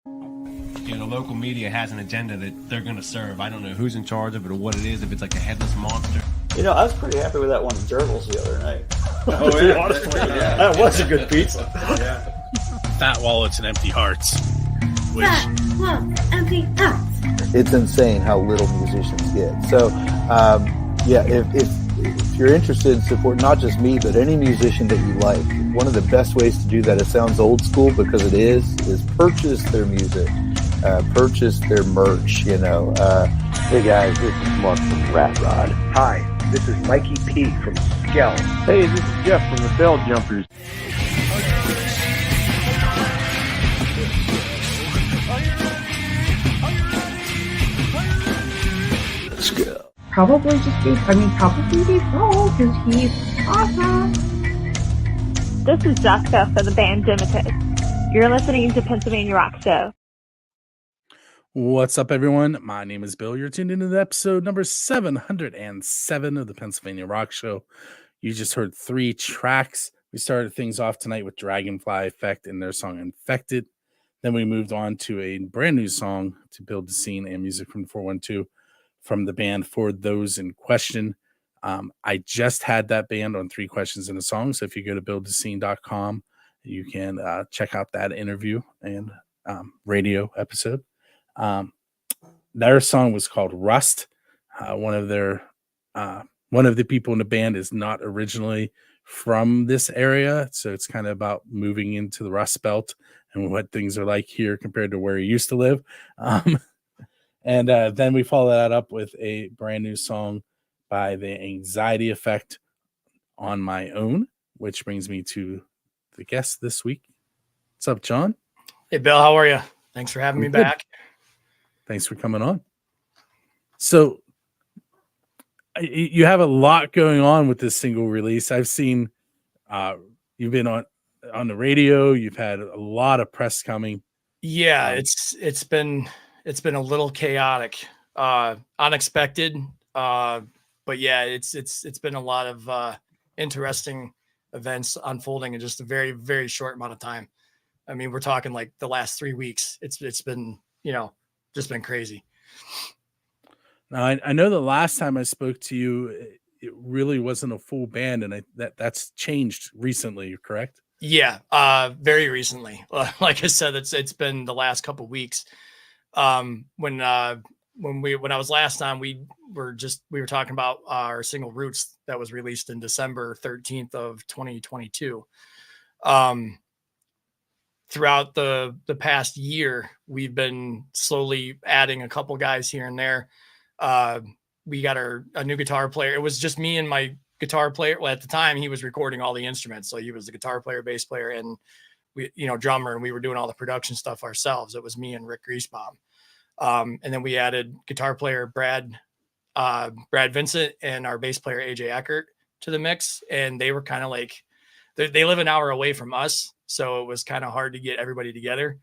You know, the local media has an agenda that they're going to serve. I don't know who's in charge of it or what it is, if it's like a headless monster. You know, I was pretty happy with that one Gerbils the other night. Oh, yeah. Honestly, that was a good pizza. Yeah. Fat wallets and empty hearts. Which, Empty hearts. It's insane how little musicians get. So, yeah, if you're interested in support, not just me, but any musician that you like, one of the best ways to do that, it sounds old school because it is purchase their music, purchase their merch, you know. Hey guys, this is Mark from Rat Rod. Hi, this is Mikey P from Skell. Hey, this is Jeff from the Bell Jumpers. Skell. Probably Dave Grohl, because he's awesome. This is Jessica for the band Dimitus. You're listening to Pennsylvania Rock Show. what's up, everyone? My name is Bill. You're tuned into the episode number 707 of the Pennsylvania Rock Show. You just heard 3 tracks. We started things off tonight with Dragonfly Effect and their song Infected. Then we moved on to a brand new song to build the scene and music from 412 from the band For Those in Question. I just had that band on 3 Questions in a Song. So if you go to buildthescene.com, you can check out that interview and radio episode. Their song was called Rust. One of the people in the band is not originally from this area, so it's kind of about moving into the Rust Belt and what things are like here compared to where he used to live. And then we follow that up with a brand new song by The Anxiety Effect, On My Own, which brings me to the guest this week. What's up, John? Hey, Bill, how are you? Thanks for having me back. Thanks for coming on. So you have a lot going on with this single release. I've seen you've been on the radio. You've had a lot of press coming. Yeah, it's been a little chaotic, unexpected, but yeah, it's been a lot of interesting events unfolding in just a very, very short amount of time. I mean, we're talking like the last 3 weeks. It's been, just been crazy. Now, I know the last time I spoke to you, it really wasn't a full band, and that's changed recently, correct? Yeah, very recently. Like I said, it's been the last couple of weeks. When I was last on, we were talking about our single Roots that was released in December 13th of 2022. Throughout the past year, we've been slowly adding a couple guys here and there. We got a new guitar player. It was just me and my guitar player. Well, at the time he was recording all the instruments. So he was the guitar player, bass player, and we, drummer, and we were doing all the production stuff ourselves. It was me and Rick Griesbaum. And then we added guitar player Brad Vincent and our bass player AJ Eckert to the mix. And they were kind of like, they live an hour away from us, so it was kind of hard to get everybody together.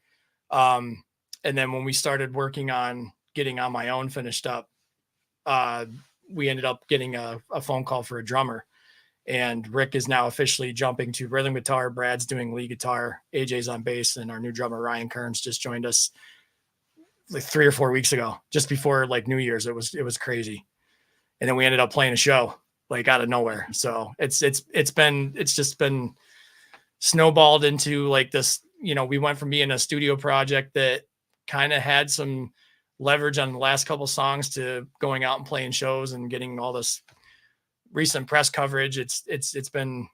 And then when we started working on getting On My Own finished up, we ended up getting a phone call for a drummer, and Rick is now officially jumping to rhythm guitar. Brad's doing lead guitar, AJ's on bass, and our new drummer Ryan Kearns just joined us like 3 or 4 weeks ago, just before like New Year's. It was crazy. And then we ended up playing a show like out of nowhere. So it's just been snowballed into like this, we went from being a studio project that kind of had some leverage on the last couple songs to going out and playing shows and getting all this recent press coverage. It's been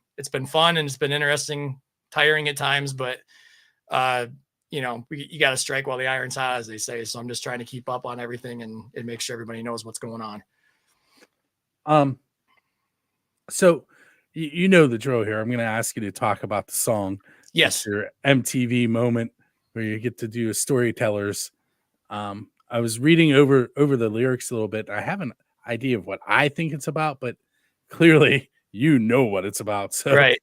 fun, and it's been interesting, tiring at times, but you got to strike while the iron's hot, as they say. So I'm just trying to keep up on everything and make sure everybody knows what's going on. So you know the drill here. I'm going to ask you to talk about the song. Yes. It's your MTV moment where you get to do storytellers. I was reading over the lyrics a little bit. I have an idea of what I think it's about, but clearly you know what it's about. So. Right.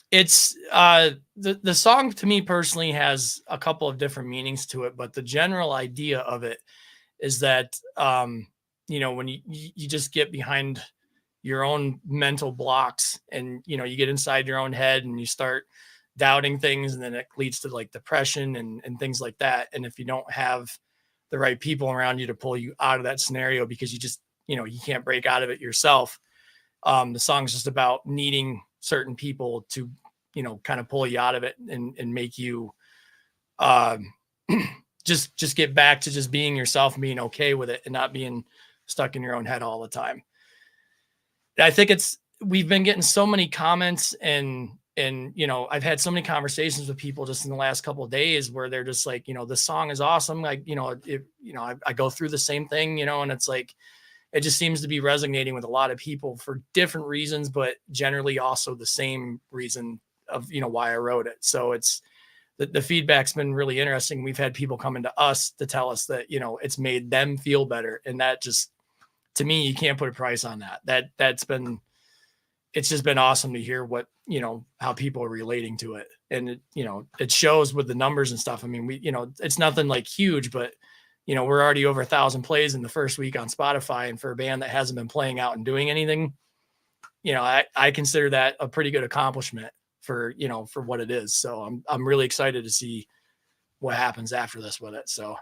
It's the song to me personally has a couple of different meanings to it, but the general idea of it is that, when you just get behind your own mental blocks and, you get inside your own head and you start doubting things, and then it leads to like depression and things like that. And if you don't have the right people around you to pull you out of that scenario, because you just, you can't break out of it yourself. The song's just about needing certain people to, kind of pull you out of it and make you just get back to just being yourself and being okay with it and not being stuck in your own head all the time. I think we've been getting so many comments and I've had so many conversations with people just in the last couple of days where they're just like, this song is awesome. Like, I go through the same thing, and it's like, it just seems to be resonating with a lot of people for different reasons, but generally also the same reason of, why I wrote it. So it's the feedback's been really interesting. We've had people coming to us to tell us that, it's made them feel better. And that just, to me, you can't put a price on that. It's just been awesome to hear what, how people are relating to it. And it shows with the numbers and stuff. I mean, it's nothing like huge, but we're already over 1,000 plays in the first week on Spotify. And for a band that hasn't been playing out and doing anything, I consider that a pretty good accomplishment for what it is. So I'm really excited to see what happens after this with it. So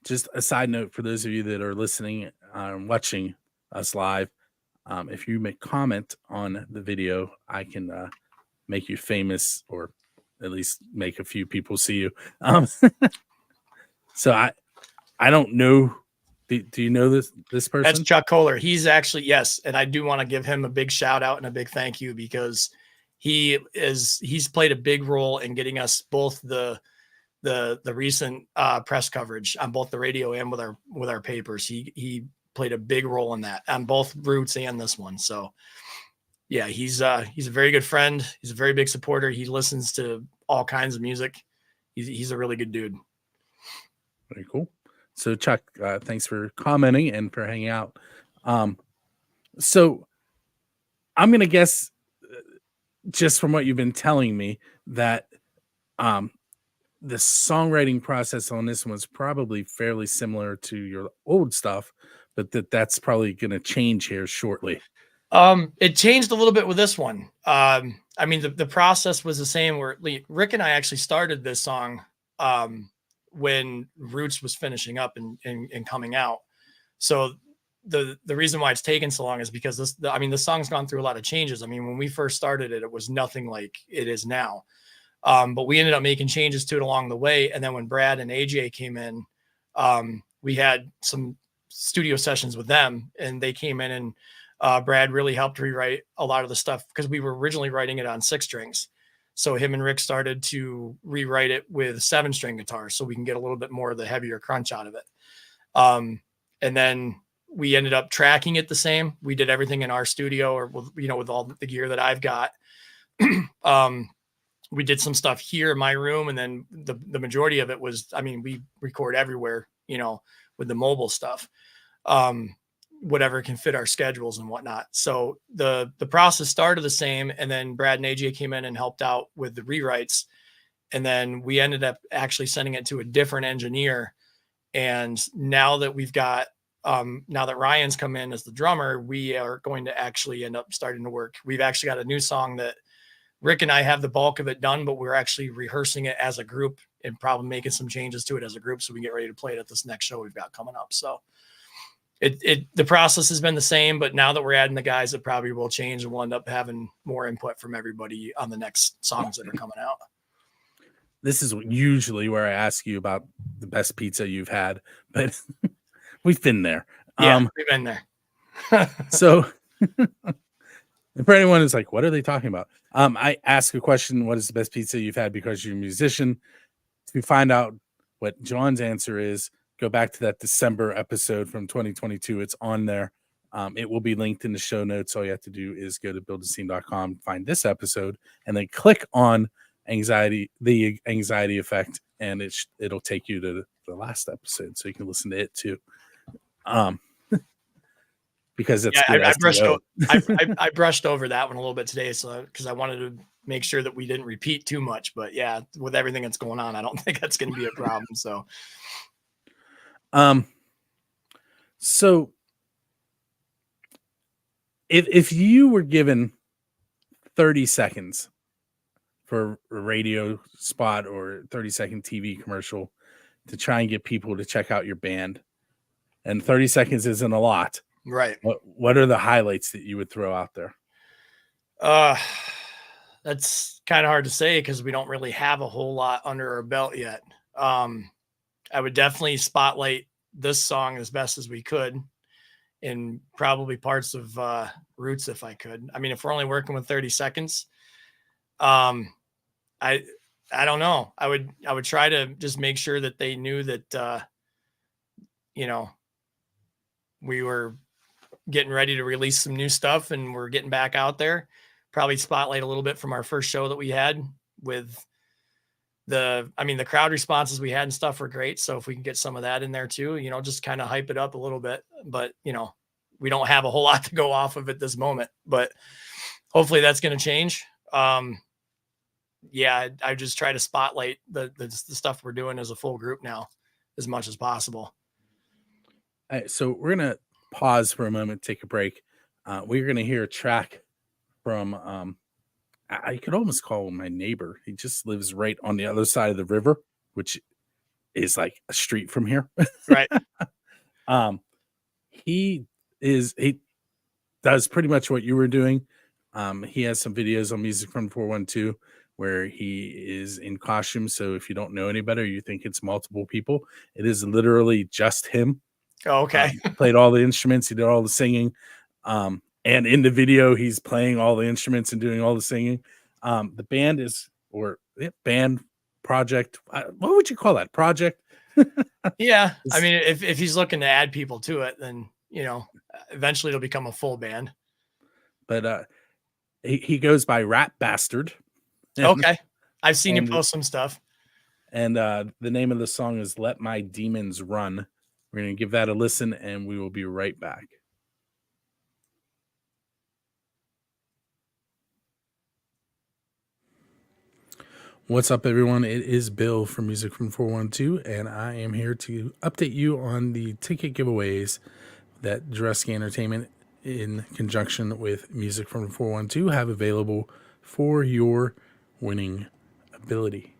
just a side note for those of you that are listening, watching us live, if you make comment on the video, I can make you famous, or at least make a few people see you. So I don't know. Do you know this person? That's Chuck Kohler. He's actually, yes. And I do want to give him a big shout out and a big thank you, because he's played a big role in getting us both the recent press coverage on both the radio and with our papers. He played a big role in that on both Roots and this one. So yeah, he's a very good friend. He's a very big supporter. He listens to all kinds of music. He's a really good dude. Very cool. So Chuck, thanks for commenting and for hanging out. So I'm going to guess, just from what you've been telling me, that the songwriting process on this one's probably fairly similar to your old stuff, but that's probably going to change here shortly. It changed a little bit with this one. I mean, the process was the same, where Rick and I actually started this song when Roots was finishing up and coming out. So the reason why it's taken so long is because the song's gone through a lot of changes. I mean, when we first started it, it was nothing like it is now. But we ended up making changes to it along the way. And then when Brad and AJ came in, we had some studio sessions with them, and they came in, and Brad really helped rewrite a lot of the stuff, because we were originally writing it on 6 strings. So him and Rick started to rewrite it with 7-string guitars, so we can get a little bit more of the heavier crunch out of it. And then we ended up tracking it the same. We did everything in our studio, or with all the gear that I've got. We did some stuff here in my room, and then the majority of it was, I mean, we record everywhere, with the mobile stuff, whatever can fit our schedules and whatnot. So the process started the same, and then Brad and AJ came in and helped out with the rewrites. And then we ended up actually sending it to a different engineer. And now that we've got, now that Ryan's come in as the drummer, we are going to actually end up starting to work. We've actually got a new song that Rick and I have the bulk of it done, but we're actually rehearsing it as a group and probably making some changes to it as a group, so we can get ready to play it at this next show we've got coming up. So the process has been the same, but now that we're adding the guys, it probably will change, and we'll end up having more input from everybody on the next songs that are coming out. This is usually where I ask you about the best pizza you've had, but we've been there. Yeah, we've been there. So for anyone who's like, what are they talking about? I ask a question, what is the best pizza you've had, because you're a musician. To find out what John's answer is, go back to that December episode from 2022. It's on there. It will be linked in the show notes. All you have to do is go to buildascene.com, find this episode, and then click on the anxiety effect, and it'll take you to the last episode, so you can listen to it too. Because it's I brushed over that one a little bit today, so because I wanted to make sure that we didn't repeat too much. But yeah, with everything that's going on, I don't think that's going to be a problem. So, so if you were given 30 seconds for a radio spot or 30-second TV commercial to try and get people to check out your band. And 30 seconds isn't a lot. Right. What are the highlights that you would throw out there? That's kind of hard to say because we don't really have a whole lot under our belt yet. I would definitely spotlight this song as best as we could, and probably parts of Roots if I could. I mean, if we're only working with 30 seconds, I don't know. I would try to just make sure that they knew that we were getting ready to release some new stuff and we're getting back out there. Probably spotlight a little bit from our first show that we had with the crowd responses we had and stuff were great. So if we can get some of that in there too, just kind of hype it up a little bit, but we don't have a whole lot to go off of at this moment, but hopefully that's going to change. I just try to spotlight the stuff we're doing as a full group now as much as possible. All right, so we're going to pause for a moment, take a break. We're going to hear a track from, I could almost call him my neighbor. He just lives right on the other side of the river, which is like a street from here. Right. He does pretty much what you were doing. He has some videos on Music from 412 where he is in costume. So if you don't know any better, you think it's multiple people. It is literally just him. Oh, okay. He played all the instruments. He did all the singing. And in the video, he's playing all the instruments and doing all the singing. The band band project. What would you call that? Project? Yeah. I mean, if he's looking to add people to it, then, eventually it'll become a full band. But he goes by Rat Bastard. Okay. I've seen him post some stuff. And the name of the song is Let My Demons Run. We're going to give that a listen and we will be right back. What's up, everyone? It is Bill from Music from 412, and I am here to update you on the ticket giveaways that Dresky Entertainment, in conjunction with Music from 412, have available for your winning ability.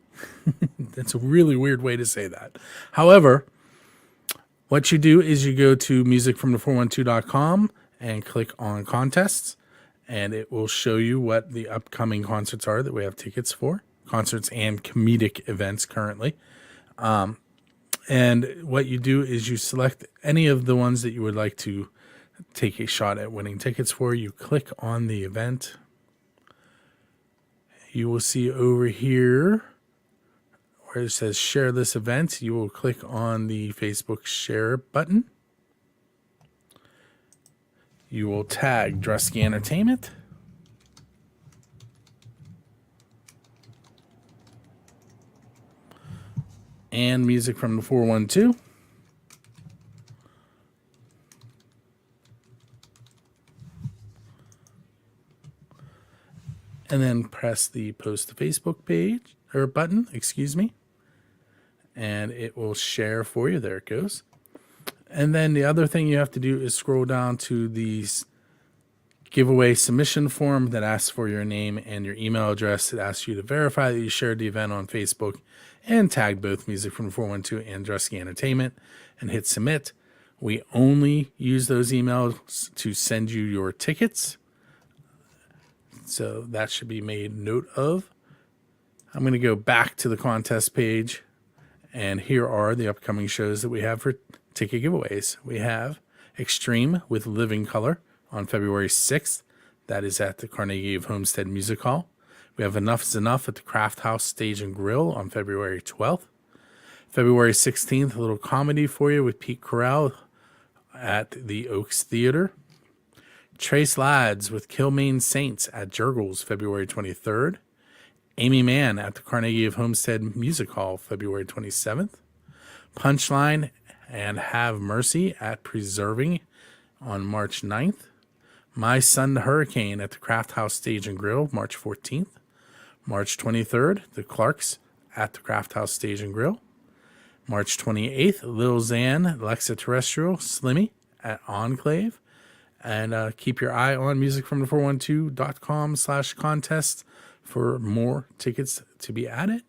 That's a really weird way to say that. However, what you do is you go to musicfromthe412.com and click on contests, and it will show you what the upcoming concerts are that we have tickets for. Concerts and comedic events currently. And what you do is you select any of the ones that you would like to take a shot at winning tickets for. You click on the event. You will see over here where it says share this event. You will click on the Facebook share button. You will tag Dresky Entertainment. And Music from the 412. And then press the post to Facebook page or button, and it will share for you. There it goes. And then the other thing you have to do is scroll down to the giveaway submission form that asks for your name and your email address. It asks you to verify that you shared the event on Facebook and tag both Music from 412 and Dresky Entertainment and hit submit. We only use those emails to send you your tickets. So that should be made note of. I'm going to go back to the contest page, and here are the upcoming shows that we have for ticket giveaways. We have Extreme with Living Color on February 6th. That is at the Carnegie of Homestead Music Hall. We have Enough is Enough at the Craft House Stage and Grill on February 12th. February 16th, a little comedy for you with Pete Corral at the Oaks Theater. Trace Lads with Kilmaine Saints at Jurgles, February 23rd. Amy Mann at the Carnegie of Homestead Music Hall, February 27th. Punchline and Have Mercy at Preserving on March 9th. My Son the Hurricane at the Craft House Stage and Grill, March 14th. March 23rd, the Clarks at the Craft House Stage and Grill. March 28th, Lil Xan, Lexaterrestrial, Slimmy at Enclave. And keep your eye on musicfromthe412.com/contest for more tickets to be added.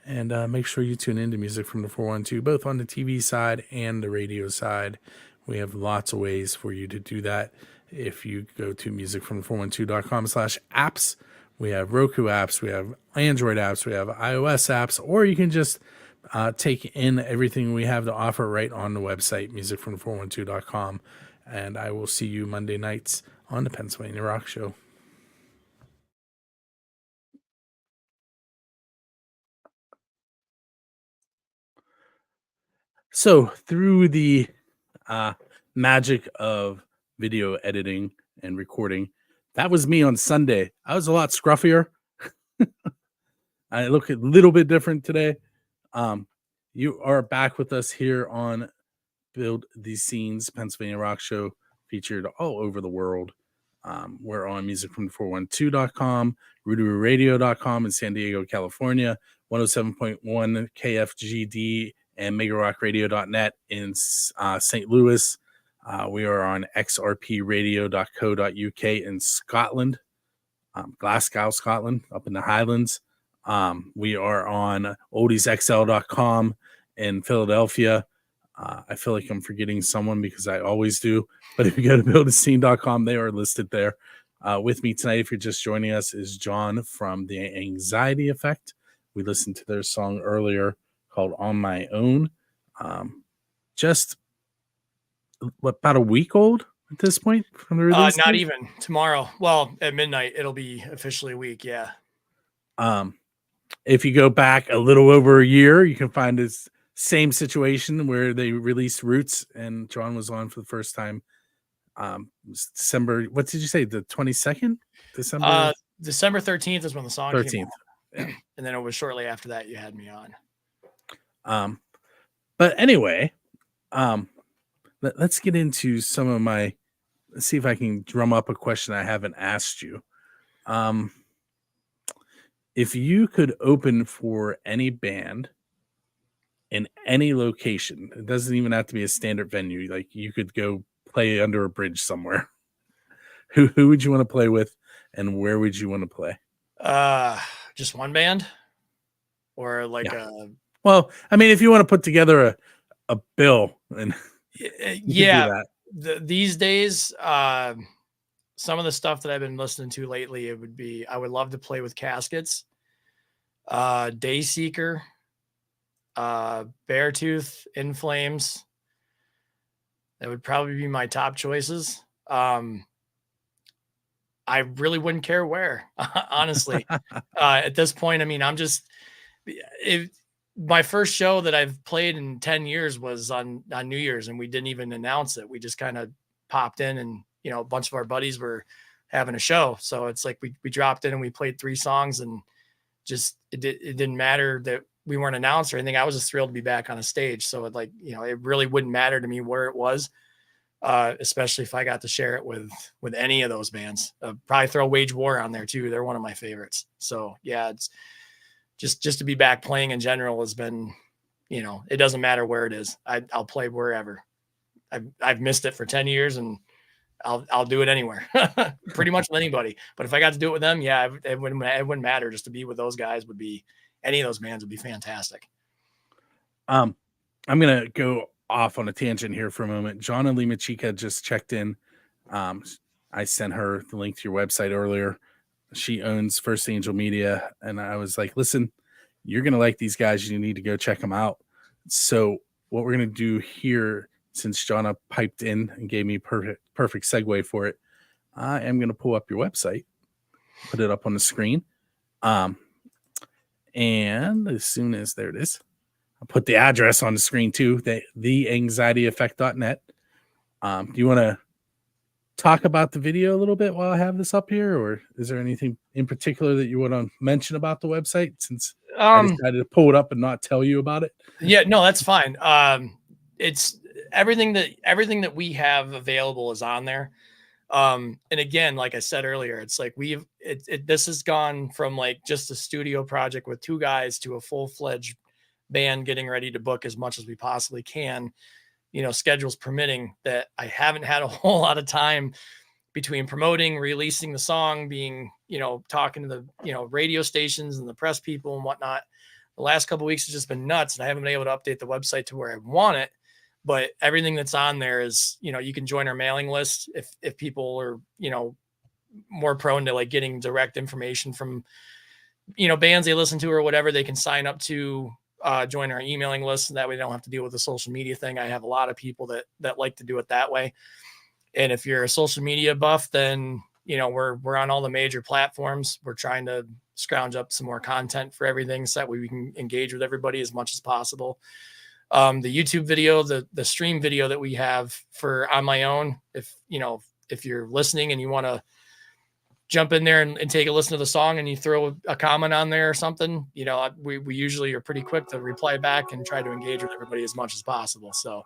And make sure you tune into Music from the 412, both on the TV side and the radio side. We have lots of ways for you to do that. If you go to musicfromthe412.com/apps, we have Roku apps, we have Android apps, we have iOS apps, or you can just take in everything we have to offer right on the website, musicfromthe412.com. And I will see you Monday nights on the Pennsylvania Rock Show. So through the magic of video editing and recording, that was me on Sunday. I was a lot scruffier. I look a little bit different today. You are back with us here on Build These Scenes, Pennsylvania Rock Show, featured all over the world. We're on musicfromthe412.com, RooterooRadio.com in San Diego, California, 107.1 KFGD, and megarockradio.net in St. Louis. We are on xrpradio.co.uk in Scotland, Glasgow, Scotland, up in the Highlands. We are on oldiesxl.com in Philadelphia. I feel like I'm forgetting someone because I always do. But if you go to buildascene.com, they are listed there. With me tonight, if you're just joining us, is John from The Anxiety Effect. We listened to their song earlier called On My Own. Just about a week old at this point from the release? Not even tomorrow. Well, at midnight, it'll be officially a week. Yeah. If you go back a little over a year, you can find this same situation where they released Roots and John was on for the first time. December, what did you say? The 22nd? December 13th is when the song 13th. came out. Yeah. And then it was shortly after that you had me on. But anyway, let's get into some of my, let's see if I can drum up a question I haven't asked you. If you could open for any band in any location, it doesn't even have to be a standard venue. Like you could go play under a bridge somewhere. Who would you want to play with, and where would you want to play? Just one band, or like Well, I mean, if you want to put together a bill, and yeah, these days, some of the stuff that I've been listening to lately, it would be, I would love to play with Caskets, Dayseeker, Beartooth, In Flames. That would probably be my top choices. I really wouldn't care where, honestly. At this point, I mean, my first show that I've played in 10 years was on New Year's, and we didn't even announce it. We just kind of popped in, and, you know, a bunch of our buddies were having a show. So it's like we dropped in and we played 3 songs, and just it didn't matter that we weren't announced or anything. I was just thrilled to be back on a stage. So it, like, you know, it really wouldn't matter to me where it was. Especially if I got to share it with any of those bands. Probably throw Wage War on there too. They're one of my favorites. So yeah, it's just to be back playing in general has been, you know, it doesn't matter where it is. I'll play wherever. I've missed it for 10 years, and I'll do it anywhere, pretty much with anybody. But if I got to do it with them, yeah, it wouldn't matter. Just to be with those guys would be, any of those bands would be fantastic. I'm going to go off on a tangent here for a moment. John and Lima Chica just checked in. I sent her the link to your website earlier. She owns First Angel Media, and I was like, listen, you're going to like these guys. You need to go check them out. So what we're going to do here, since Jonna piped in and gave me perfect segue for it, I am going to pull up your website, put it up on the screen. And as soon as, there it is, I'll put the address on the screen too, theanxietyeffect.net. Do you want to talk about the video a little bit while I have this up here, or is there anything in particular that you want to mention about the website, since I decided to pull it up and not tell you about it? Yeah, no, that's fine. It's everything that we have available is on there. And again, like I said earlier, it's like this has gone from like just a studio project with 2 guys to a full-fledged band getting ready to book as much as we possibly can, you know, schedules permitting, that I haven't had a whole lot of time between promoting, releasing the song, being, talking to the, radio stations and the press people and whatnot. The last couple of weeks has just been nuts, and I haven't been able to update the website to where I want it. But everything that's on there is, you can join our mailing list if people are, more prone to like getting direct information from, bands they listen to or whatever. They can sign up to join our emailing list, and that way they don't have to deal with the social media thing. I have a lot of people that like to do it that way. And if you're a social media buff, then, we're on all the major platforms. We're trying to scrounge up some more content for everything so that way we can engage with everybody as much as possible. The YouTube video, the stream video that we have for On My Own, if you're listening and you want to jump in there and take a listen to the song and you throw a comment on there or something, we usually are pretty quick to reply back and try to engage with everybody as much as possible. So,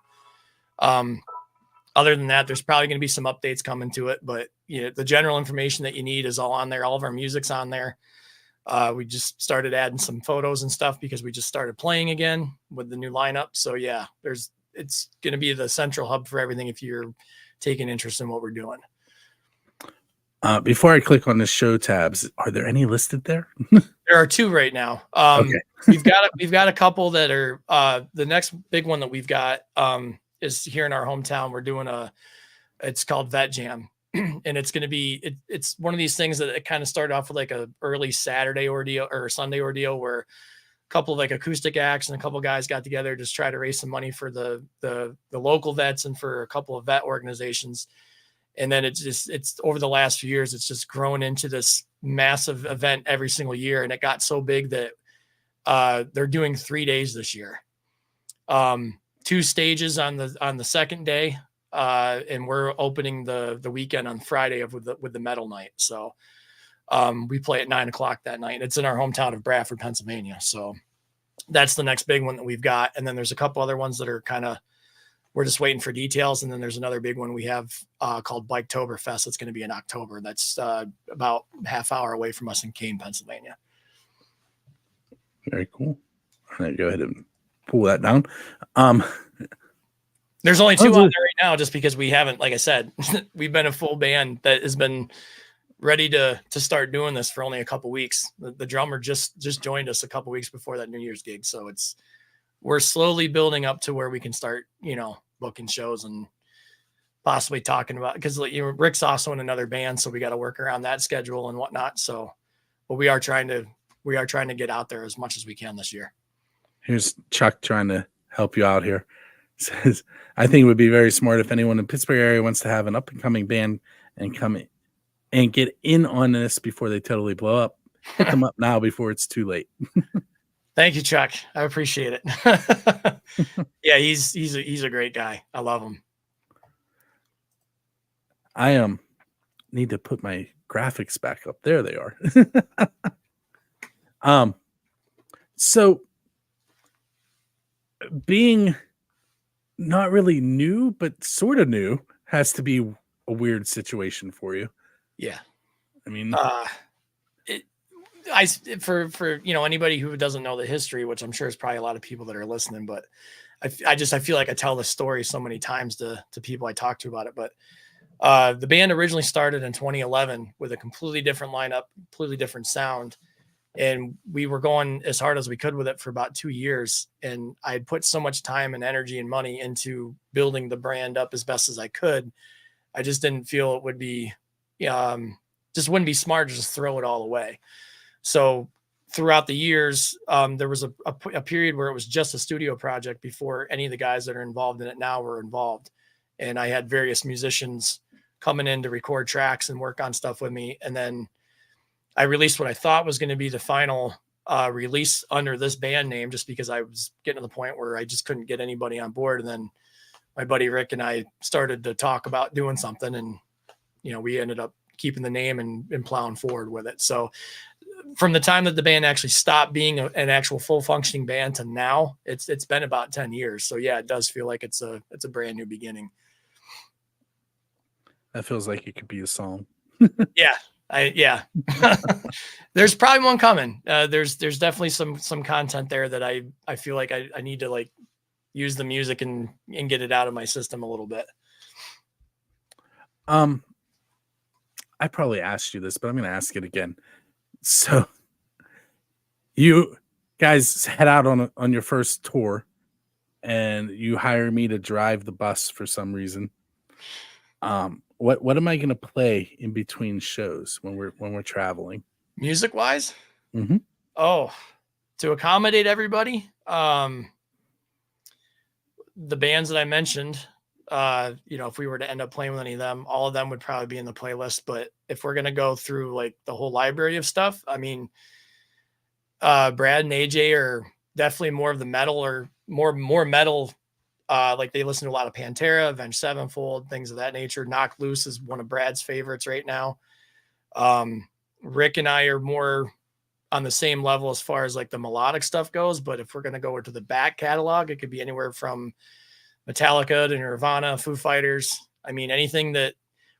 other than that, there's probably going to be some updates coming to it, but the general information that you need is all on there. All of our music's on there. We just started adding some photos and stuff because we just started playing again with the new lineup. So yeah, it's going to be the central hub for everything if you're taking interest in what we're doing. Before I click on the show tabs, are there any listed there? There are 2 right now. Okay. we've got a couple that are the next big one that we've got is here in our hometown. We're doing it's called Vet Jam. And it's going to be, it's one of these things that it kind of started off with like a early Saturday ordeal or Sunday ordeal where a couple of like acoustic acts and a couple of guys got together, just try to raise some money for the local vets and for a couple of vet organizations. And then it's over the last few years, it's just grown into this massive event every single year. And it got so big that they're doing 3 days this year. 2 stages on the second day. And we're opening the weekend on Friday with the metal night. So we play at 9:00 that night. It's in our hometown of Bradford, Pennsylvania. So that's the next big one that we've got. And then there's a couple other ones that are we're just waiting for details. And then there's another big one we have called Biketoberfest. It's going to be in October. That's about half hour away from us in Kane, Pennsylvania. Very cool. I'm going to go ahead and pull that down. There's only 2 on there right now, just because we haven't, like I said, we've been a full band that has been ready to start doing this for only a couple weeks. The drummer just joined us a couple weeks before that New Year's gig. So we're slowly building up to where we can start, booking shows and possibly talking about, because Rick's also in another band. So we got to work around that schedule and whatnot. So, but we are trying to get out there as much as we can this year. Here's Chuck trying to help you out here. Says, I think it would be very smart if anyone in Pittsburgh area wants to have an up and coming band and come in and get in on this before they totally blow up. Hit them up now before it's too late. Thank you, Chuck. I appreciate it. Yeah, he's a great guy. I love him. I need to put my graphics back up. There they are. So being not really new, but sort of new has to be a weird situation for you. Yeah. I mean, for anybody who doesn't know the history, which I'm sure is probably a lot of people that are listening, but I feel like I tell this story so many times to people I talk to about it. But the band originally started in 2011 with a completely different lineup, completely different sound. And we were going as hard as we could with it for about 2 years. And I had put so much time and energy and money into building the brand up as best as I could. I just didn't feel it would be, just wouldn't be smart to just throw it all away. So throughout the years, there was a period where it was just a studio project before any of the guys that are involved in it now were involved. And I had various musicians coming in to record tracks and work on stuff with me. And then I released what I thought was going to be the final release under this band name, just because I was getting to the point where I just couldn't get anybody on board. And then my buddy Rick and I started to talk about doing something, and we ended up keeping the name and plowing forward with it. So from the time that the band actually stopped being an actual full functioning band to now, it's been about 10 years. So yeah, it does feel like it's a brand new beginning. That feels like it could be a song. Yeah. There's probably one coming. There's definitely some content there that I feel like I need to like use the music and get it out of my system a little bit. I probably asked you this, but I'm going to ask it again. So you guys head out on your first tour, and you hire me to drive the bus for some reason. What am I going to play in between shows when we're traveling? Music wise? Mm-hmm. Oh, to accommodate everybody. The bands that I mentioned, if we were to end up playing with any of them, all of them would probably be in the playlist. But if we're going to go through like the whole library of stuff, I mean, Brad and AJ are definitely more of the metal or more metal. Like they listen to a lot of Pantera, Avenged Sevenfold, things of that nature. Knock Loose is one of Brad's favorites right now. Rick and I are more on the same level as far as like the melodic stuff goes. But if we're going to go to the back catalog, it could be anywhere from Metallica to Nirvana, Foo Fighters. I mean,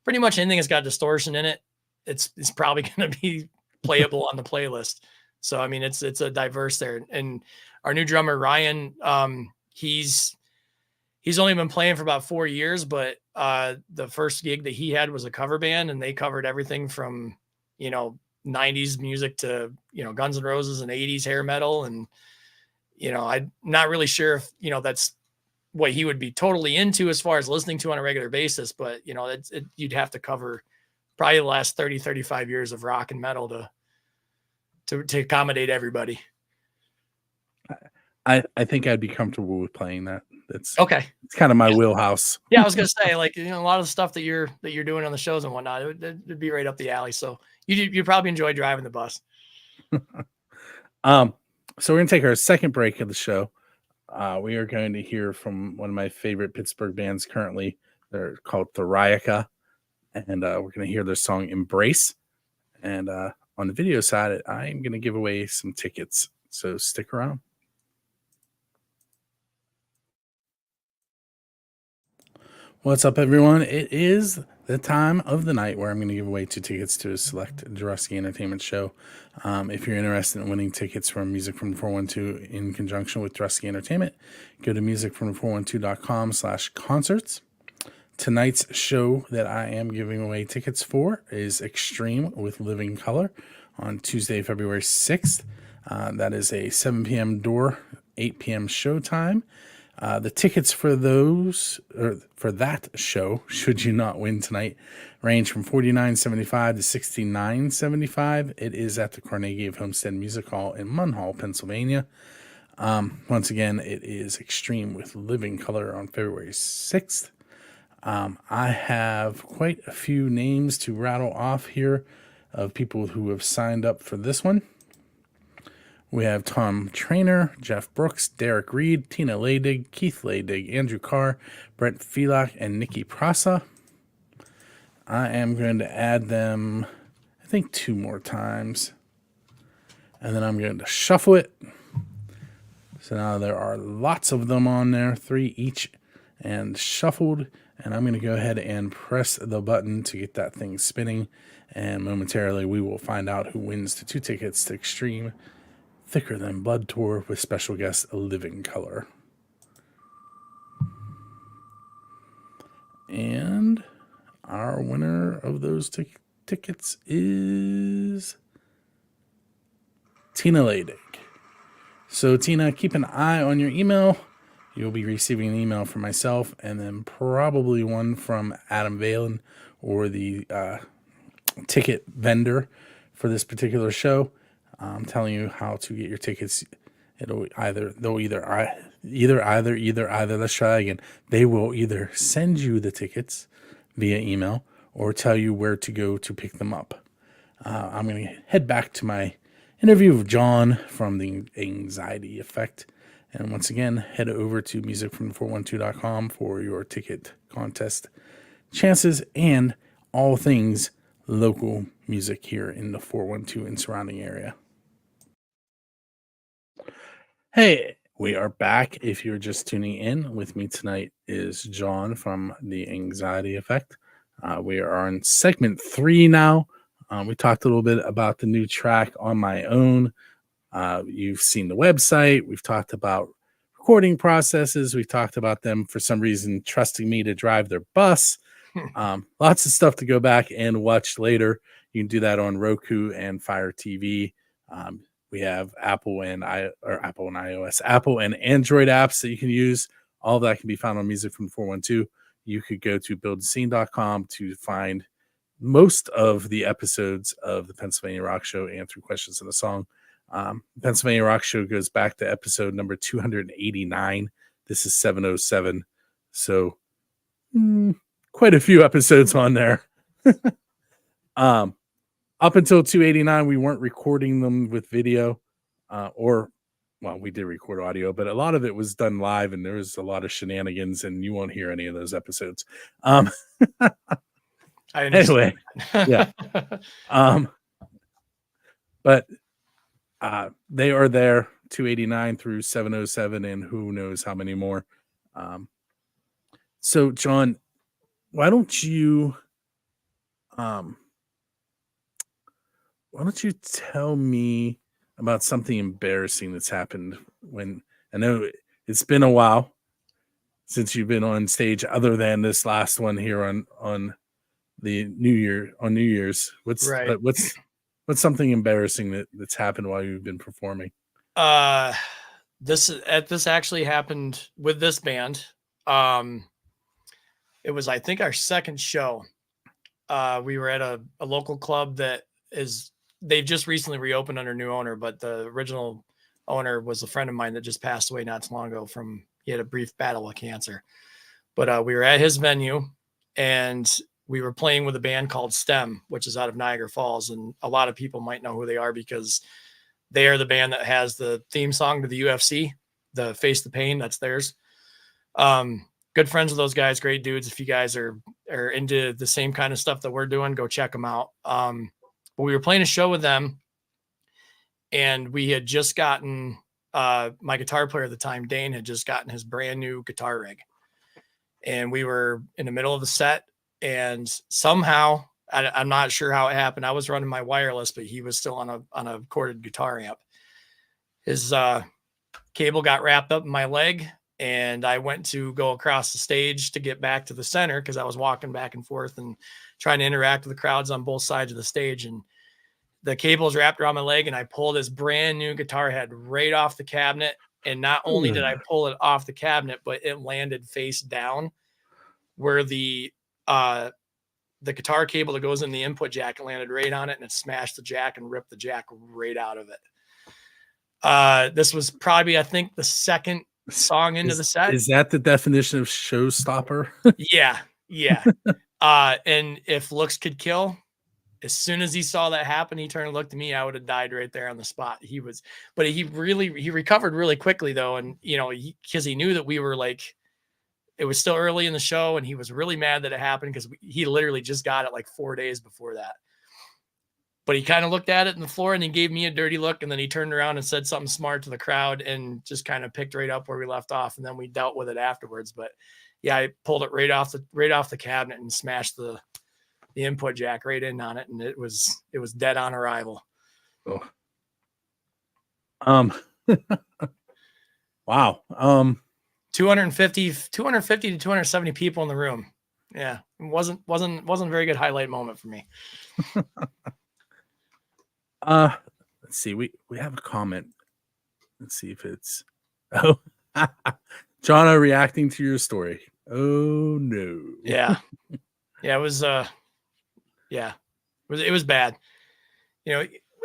pretty much anything that's got distortion in it, it's probably going to be playable on the playlist. So, I mean, it's a diverse there. And our new drummer, Ryan, he's only been playing for about 4 years, but the first gig that he had was a cover band, and they covered everything from, 90s music to, Guns N' Roses and 80s hair metal. And, I'm not really sure if, that's what he would be totally into as far as listening to on a regular basis, but, you'd have to cover probably the last 30, 35 years of rock and metal to accommodate everybody. I think I'd be comfortable with playing that. That's okay. It's kind of my wheelhouse. Yeah, I was gonna say, like, a lot of the stuff that you're doing on the shows and whatnot, it'd be right up the alley. So you probably enjoy driving the bus. So we're gonna take our second break of the show. We are going to hear from one of my favorite Pittsburgh bands currently. They're called Theriaca, and we're gonna hear their song "Embrace." And on the video side, I'm gonna give away some tickets. So stick around. What's up, everyone? It is the time of the night where I'm going to give away 2 tickets to a select Drusky Entertainment show. If you're interested in winning tickets from Music from the 412 in conjunction with Drusky Entertainment, go to musicfrom412.com/concerts. Tonight's show that I am giving away tickets for is Extreme with Living Color on Tuesday, February 6th. That is a 7 p.m. door, 8 p.m. showtime. The tickets for that show, should you not win tonight, range from $49.75 to $69.75. It is at the Carnegie of Homestead Music Hall in Munhall, Pennsylvania. Once again, it is Extreme with Living Color on February 6th. I have quite a few names to rattle off here of people who have signed up for this one. We have Tom Trainer, Jeff Brooks, Derek Reed, Tina Leydig, Keith Leydig, Andrew Carr, Brent Felak, and Nikki Prasa. I am going to add them, I think, 2 more times. And then I'm going to shuffle it. So now there are lots of them on there, 3 each, and shuffled. And I'm going to go ahead and press the button to get that thing spinning. And momentarily we will find out who wins the 2 tickets to Extreme Thicker Than Blood tour with special guest Living Color. And our winner of those tickets is Tina Leydig. So Tina, keep an eye on your email. You'll be receiving an email from myself and then probably one from Adam Valen or the ticket vendor for this particular show. I'm telling you how to get your tickets. Let's try again. They will either send you the tickets via email or tell you where to go to pick them up. I'm going to head back to my interview with John from the Anxiety Effect. And once again, head over to musicfrom412.com for your ticket contest chances and all things local music here in the 412 and surrounding area. Hey, we are back. If you're just tuning in, with me tonight is John from the Anxiety Effect. We are on segment 3 now. We talked a little bit about the new track On My Own. You've seen the website. We've talked about recording processes. We've talked about them for some reason trusting me to drive their bus. Lots of stuff to go back and watch later. You can do that on Roku and Fire TV. We have Apple and iOS, Apple and Android apps that you can use. All of that can be found on Music from 412. You could go to buildscene.com to find most of the episodes of the Pennsylvania Rock Show and Through Questions in the Song. Pennsylvania Rock Show goes back to episode number 289. This is 707. So quite a few episodes on there. Up until 289, we weren't recording them with video we did record audio, but a lot of it was done live and there was a lot of shenanigans and you won't hear any of those episodes. Anyway, yeah. But they are there 289 through 707 and who knows how many more. So John, why don't you tell me about something embarrassing that's happened when I know it's been a while since you've been on stage other than this last one here on the New Year's. What's something embarrassing that's happened while you've been performing? This actually happened with this band. It was, I think, our second show. We were at a local club they've just recently reopened under new owner, but the original owner was a friend of mine that just passed away not too long ago he had a brief battle with cancer. But we were at his venue and we were playing with a band called STEM, which is out of Niagara Falls. And a lot of people might know who they are because they are the band that has the theme song to the UFC, the Face the Pain. That's theirs. Good friends with those guys, great dudes. If you guys are into the same kind of stuff that we're doing, go check them out. But we were playing a show with them and we had just gotten, my guitar player at the time, Dane, had just gotten his brand new guitar rig. And we were in the middle of the set and somehow, I'm not sure how it happened. I was running my wireless, but he was still on a corded guitar amp. His cable got wrapped up in my leg and I went to go across the stage to get back to the center because I was walking back and forth and trying to interact with the crowds on both sides of the stage. And the cable was wrapped around my leg and I pulled this brand new guitar head right off the cabinet. And not only did I pull it off the cabinet, but it landed face down where the guitar cable that goes in the input jack landed right on it and it smashed the jack and ripped the jack right out of it. This was probably, I think, the second song into the set. Is that the definition of showstopper? Yeah. And if looks could kill, as soon as he saw that happen, he turned and looked at me. I would have died right there on the spot. He recovered really quickly though. And because he knew that we were it was still early in the show and he was really mad that it happened because he literally just got it 4 days before that. But he kind of looked at it on the floor and he gave me a dirty look. And then he turned around and said something smart to the crowd and just kind of picked right up where we left off. And then we dealt with it afterwards. But yeah, I pulled it right off the cabinet and smashed the input jack right in on it. And it was dead on arrival. Oh. Wow. 250 to 270 people in the room. Yeah. It wasn't a very good highlight moment for me. Let's see. We have a comment. Let's see if it's Jonna reacting to your story. Oh no. Yeah. Yeah, it was it was bad.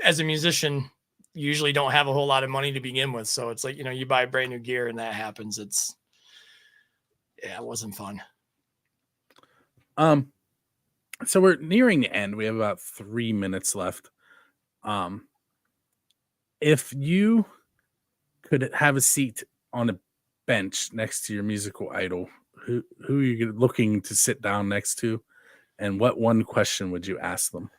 As a musician, you usually don't have a whole lot of money to begin with. So it's you buy brand new gear and that happens. It wasn't fun. So we're nearing the end. We have about 3 minutes left. If you could have a seat on a bench next to your musical idol, who are you looking to sit down next to, and what one question would you ask them?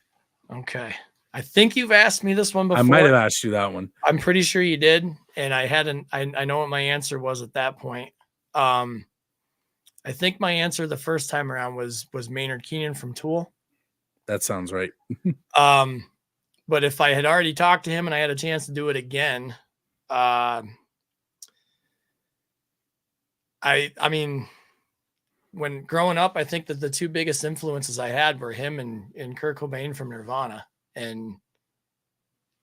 Okay. I think you've asked me this one before. I might have asked you that one. I'm pretty sure you did. And I hadn't, I know what my answer was at that point. I think my answer the first time around was Maynard Keenan from Tool. That sounds right. But if I had already talked to him and I had a chance to do it again, I mean, when growing up, I think that the two biggest influences I had were him and Kurt Cobain from Nirvana. And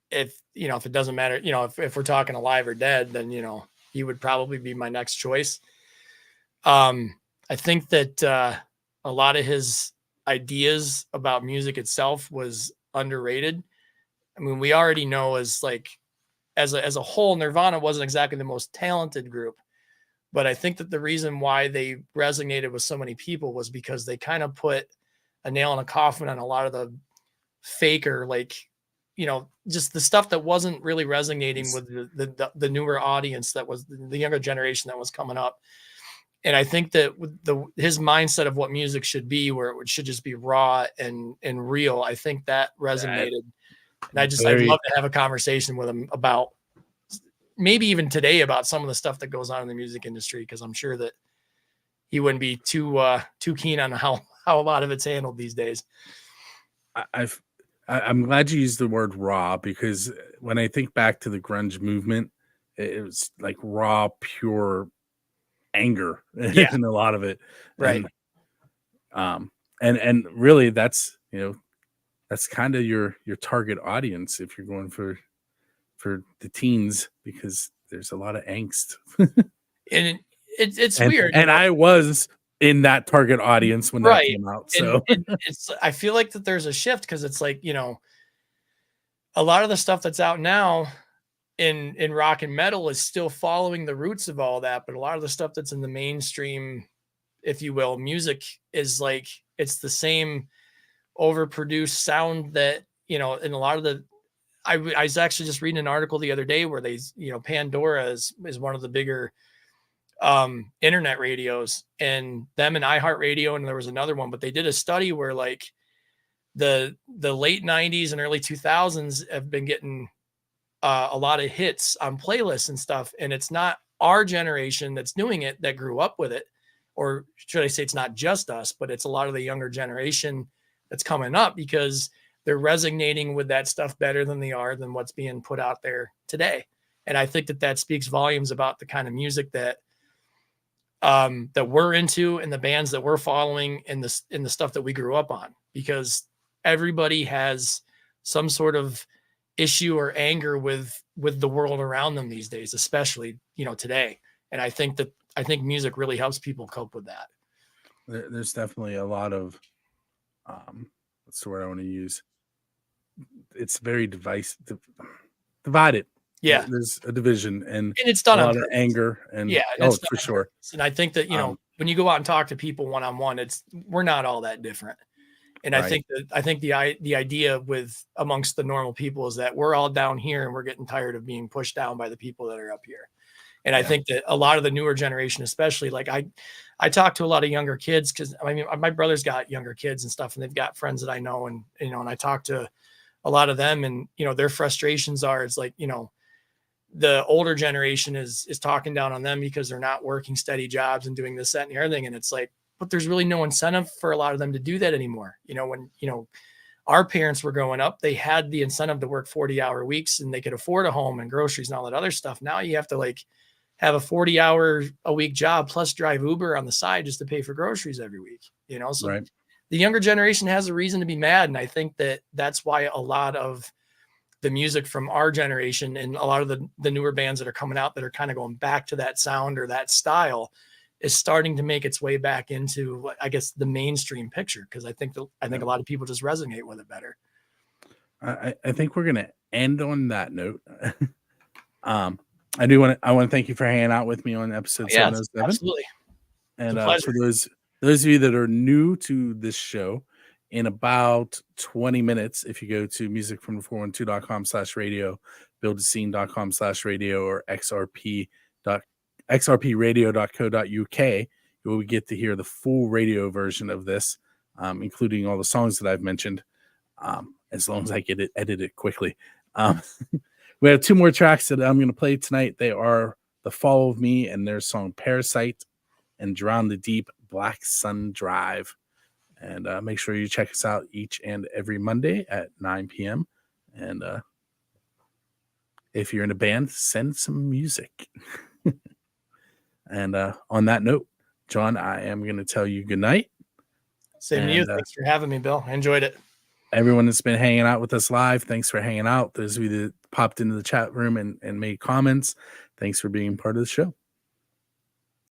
if it doesn't matter, if we're talking alive or dead, then, he would probably be my next choice. I think that a lot of his ideas about music itself was underrated. I mean, we already know as a whole, Nirvana wasn't exactly the most talented group, but I think that the reason why they resonated with so many people was because they kind of put a nail in a coffin on a lot of the faker, just the stuff that wasn't really resonating with the newer audience, that was the younger generation that was coming up. And I think that with his mindset of what music should be, where it should just be raw and real, I think that resonated. And I'd love to have a conversation with him about maybe even today about some of the stuff that goes on in the music industry, because I'm sure that he wouldn't be too keen on how a lot of it's handled these days. I'm glad you used the word raw, because when I think back to the grunge movement, it was like raw, pure anger in a lot of it. Right. And really that's kind of your target audience if you're going for the teens, because there's a lot of angst. And it's weird. And I was in that target audience when that came out. So I feel like that there's a shift, because it's like, a lot of the stuff that's out now in rock and metal is still following the roots of all that. But a lot of the stuff that's in the mainstream, if you will, music is like, it's the same overproduced sound that, in a lot of the, I was actually just reading an article the other day where they, Pandora is one of the bigger internet radios, and them and iHeartRadio, and there was another one, but they did a study where like the late 90s and early 2000s have been getting a lot of hits on playlists and stuff, and it's not our generation that's doing it that grew up with it, or should I say it's not just us, but it's a lot of the younger generation that's coming up, because they're resonating with that stuff better than what's being put out there today. And I think that speaks volumes about the kind of music that we're into, and the bands that we're following, and the stuff that we grew up on, because everybody has some sort of issue or anger with the world around them these days, especially, today. And I think music really helps people cope with that. There's definitely a lot of, what's the word I want to use? It's very divided. Yeah. There's a division, and it's done a on lot of anger, and for sure. And I think that, when you go out and talk to people one-on-one, we're not all that different. And right. I think the idea amongst the normal people is that we're all down here, and we're getting tired of being pushed down by the people that are up here. And I think that a lot of the newer generation, especially, like I talk to a lot of younger kids, because I mean, my brother's got younger kids and stuff, and they've got friends that I know, and, and I talk to a lot of them, and, their frustrations are, it's like, the older generation is talking down on them because they're not working steady jobs and doing this, that, and the other thing. And it's like, but there's really no incentive for a lot of them to do that anymore. When, our parents were growing up, they had the incentive to work 40-hour weeks, and they could afford a home and groceries and all that other stuff. Now you have to have a 40-hour a week job plus drive Uber on the side just to pay for groceries every week, so right. The younger generation has a reason to be mad. And I think that that's why a lot of the music from our generation and a lot of the newer bands that are coming out that are kind of going back to that sound or that style is starting to make its way back into, I guess, the mainstream picture. Cause I think a lot of people just resonate with it better. I think we're going to end on that note. I want to thank you for hanging out with me on episode 707. Absolutely. And for those of you that are new to this show, in about 20 minutes, if you go to musicfrom412.com/radio, buildascene.com/radio, or xrpradio.co.uk, you will get to hear the full radio version of this, including all the songs that I've mentioned, as long as I get it edited quickly. We have two more tracks that I'm going to play tonight. They are The Fall of Me and their song Parasite, and Drown the Deep, Black Sun Drive. And make sure you check us out each and every Monday at 9 p.m. And if you're in a band, send some music. And on that note, John, I am going to tell you good night. Same to you. And, Thanks for having me, Bill. I enjoyed it. Everyone that's been hanging out with us live, thanks for hanging out. Those of you that popped into the chat room and made comments, thanks for being part of the show.